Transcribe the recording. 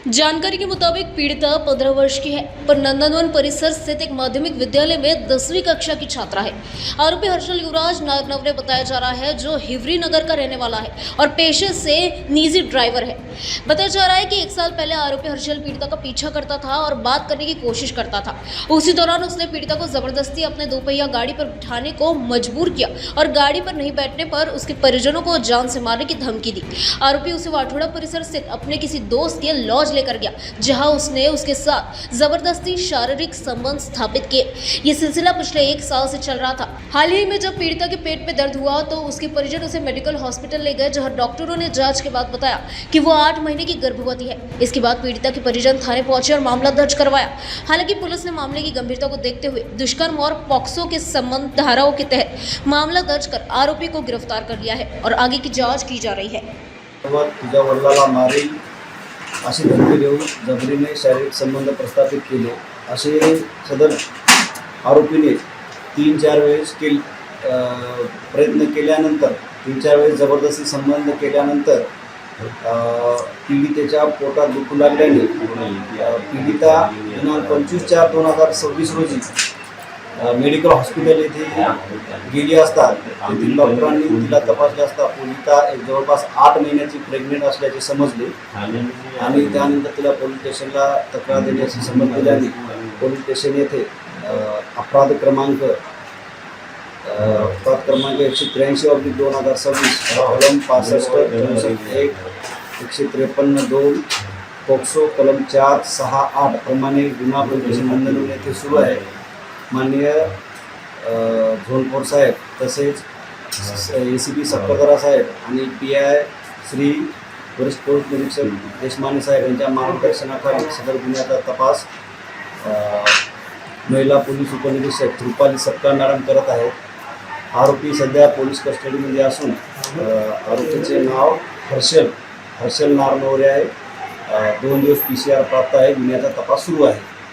जानकारी के मुताबिक पीड़िता 15 वर्ष की है, पर नंदनवन परिसर स्थित एक माध्यमिक विद्यालय में 10वीं कक्षा की छात्रा है। आरोपी हर्षल युवराज नागनव ने बताया जा रहा है, जो हिवरी नगर का रहने वाला है और पेशे से निजी ड्राइवर है। बताया जा रहा है कि 1 साल पहले आरोपी हर्षल पीड़िता का पीछा करता था और बात करने की कोशिश करता था। उसी दौरान उसने पीड़िता को जबरदस्ती अपने दोपहिया गाड़ी पर बिठाने को मजबूर किया और गाड़ी पर नहीं बैठने पर उसके परिजनों को जान से मारने की धमकी दी। आरोपी उसे वाठोड़ा परिसर स्थित अपने किसी दोस्त के लॉज लेकर गया, जहां उसने उसके साथ जबरदस्ती शारीरिक संबंध स्थापित किए। ये सिलसिला पिछले 1 साल से चल रहा था। हाल ही में जब पीड़िता के पेट में दर्द हुआ तो उसके परिजन उसे मेडिकल हॉस्पिटल ले गए, जहां डॉक्टरों ने जांच के बाद बताया कि वो 8 महीने की गर्भवती है। इसके बाद पीड़िता के परिजन थाने पहुंचे और मामला दर्ज करवाया। हालांकि पुलिस ने मामले की गंभीरता को देखते हुए दुष्कर्म और पॉक्सो के संबंध धाराओं के तहत मामला दर्ज कर आरोपी को गिरफ्तार कर लिया है और आगे की जांच की जा रही है। तुझ्या वडिलाला मारेल अशी धमकी देऊन जबरीने शारीरिक संबंध प्रस्थापित केले असे सदर आरोपीने 3-4 वेळेस प्रयत्न केल्यानंतर 3-4 वेळेस जबरदस्ती संबंध केल्यानंतर पीडितेच्या पोटात दुखू लागल्याने पीडिता दिनांक 25/4/2026 रोजी मेडिकल हॉस्पिटल येथे गेली असता तेथील डॉक्टरांनी तिला तपासले असता पीडिता जवळपास 8 महिन्याची प्रेग्नेंट असल्याचे समजले आणि त्यानंतर तिला पोलीस स्टेशनला तक्रार देण्याची समज दिल्याने पोलीस स्टेशन येथे अपराध क्रमांक 183/2026 कलम 65 153-2 पॉक्सो कलम 468 प्रमाणे गुन्हा पोलीस स्टेशन नंदनवन येथे सुरू आहे। माननीय झोनपोर साहेब तसेच ACP सक्करदरा साहेब आणि PI श्री वरिष्ठ पोलीस निरीक्षक देशमाने साहेब यांच्या मार्गदर्शनाखाली सदर गुन्ह्याचा तपास महिला पोलीस उपनिरीक्षक रुपाली सत्कार मॅडम करत आहेत। आरोपी सध्या पोलीस कस्टडीमध्ये असून आरोपीचे नाव हर्षल नारनवरे आहे। 2 दिवस PCR प्राप्त आहे। गुन्ह्याचा तपास सुरू आहे।